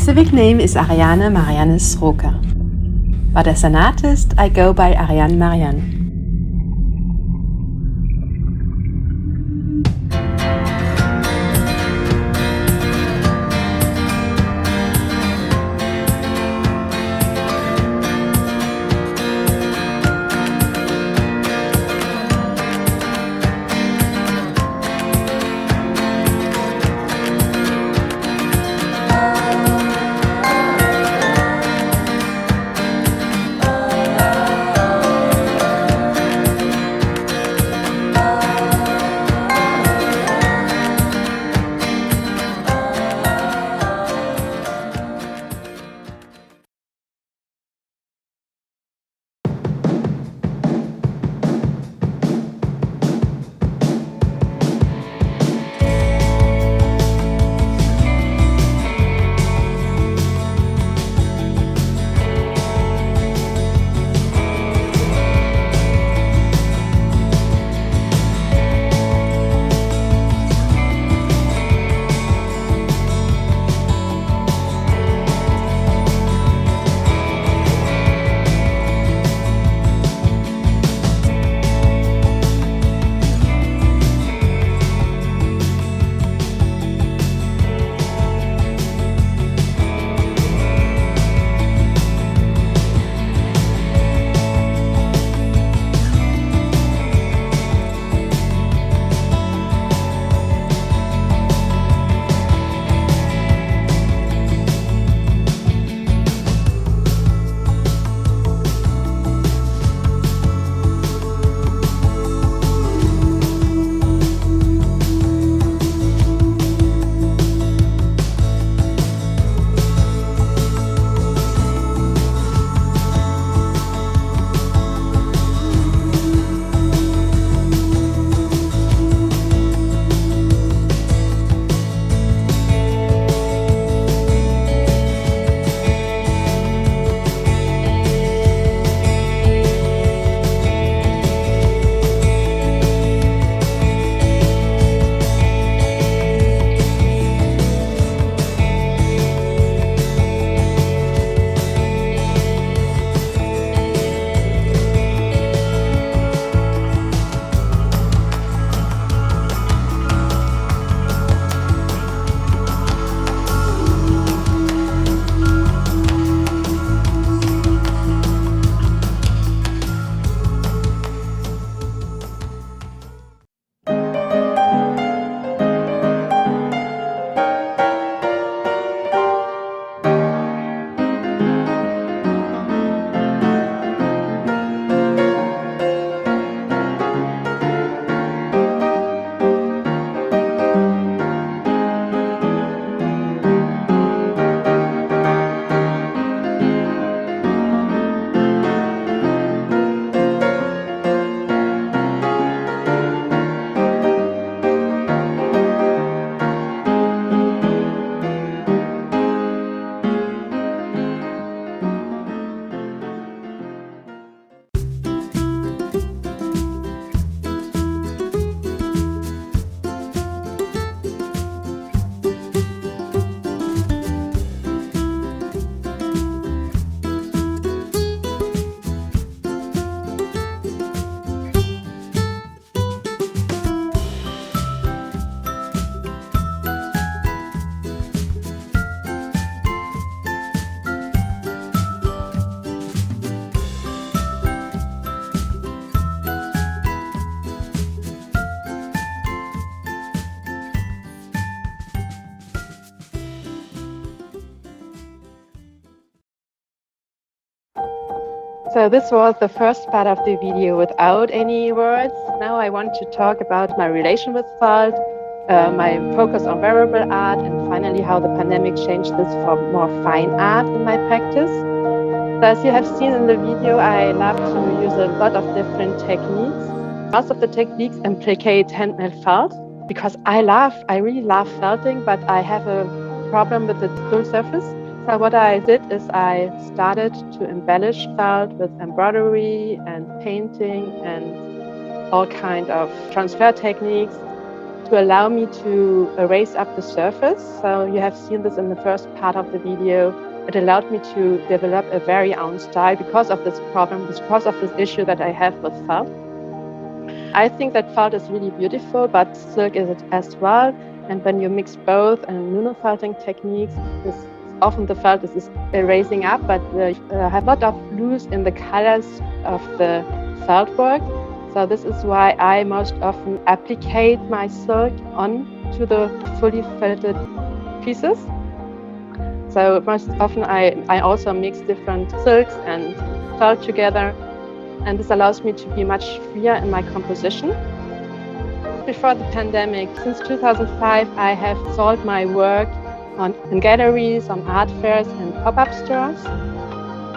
civic name is Ariane Mariane Sroka, but as an artist I go by Ariane Mariane. So this was the first part of the video without any words. Now I want to talk about my relation with felt, my focus on wearable art, and finally how the pandemic changed this for more fine art in my practice. So as you have seen in the video, I love to use a lot of different techniques. Most of the techniques implicate handmade felt because I really love felting, but I have a problem with the stool surface. So what I did is I started to embellish felt with embroidery and painting and all kind of transfer techniques to allow me to erase up the surface. So you have seen this in the first part of the video. It allowed me to develop a very own style because of this problem, because of this issue that I have with felt. I think that felt is really beautiful, but silk is it as well. And when you mix both and nanofelting techniques, often the felt is erasing up, but have a lot of loose in the colors of the felt work. So this is why I most often applicate my silk onto the fully felted pieces. So most often I also mix different silks and felt together, and this allows me to be much freer in my composition. Before the pandemic, since 2005, I have sold my work in galleries, on art fairs and pop-up stores.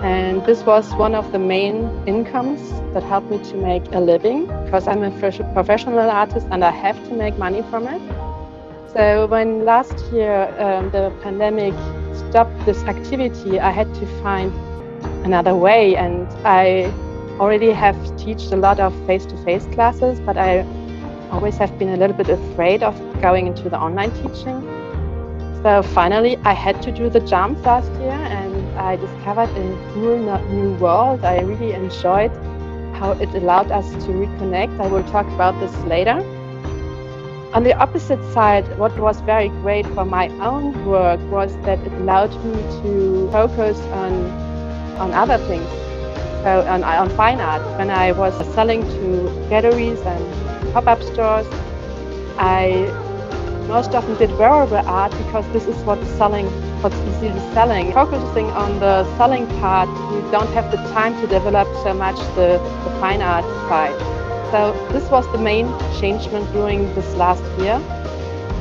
And this was one of the main incomes that helped me to make a living, because I'm a professional artist and I have to make money from it. So when last year the pandemic stopped this activity, I had to find another way. And I already have taught a lot of face-to-face classes, but I always have been a little bit afraid of going into the online teaching. So finally, I had to do the jump last year, and I discovered a cool new world. I really enjoyed how it allowed us to reconnect. I will talk about this later. On the opposite side, what was very great for my own work was that it allowed me to focus on other things, so on fine art. When I was selling to galleries and pop-up stores, I most often did wearable art because this is what's easily selling. Focusing on the selling part, you don't have the time to develop so much the fine art side. So this was the main changement during this last year.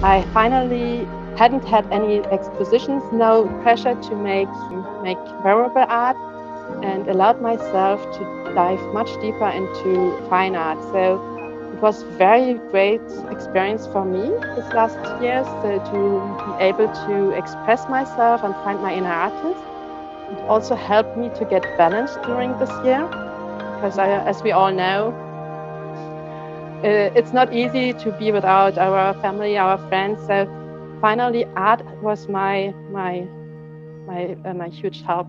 I finally hadn't had any expositions, no pressure to make wearable art, and allowed myself to dive much deeper into fine art. So it was a very great experience for me this last year, so to be able to express myself and find my inner artist. It also helped me to get balanced during this year, because as we all know, it's not easy to be without our family, our friends. So finally, art was my huge help.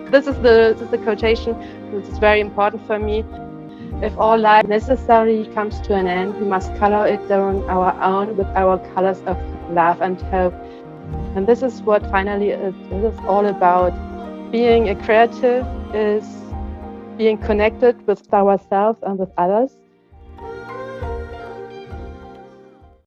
This is the quotation which is very important for me. If all life necessarily comes to an end, we must color it on our own with our colors of love and hope. And this is what finally it is all about. Being a creative is being connected with ourselves and with others.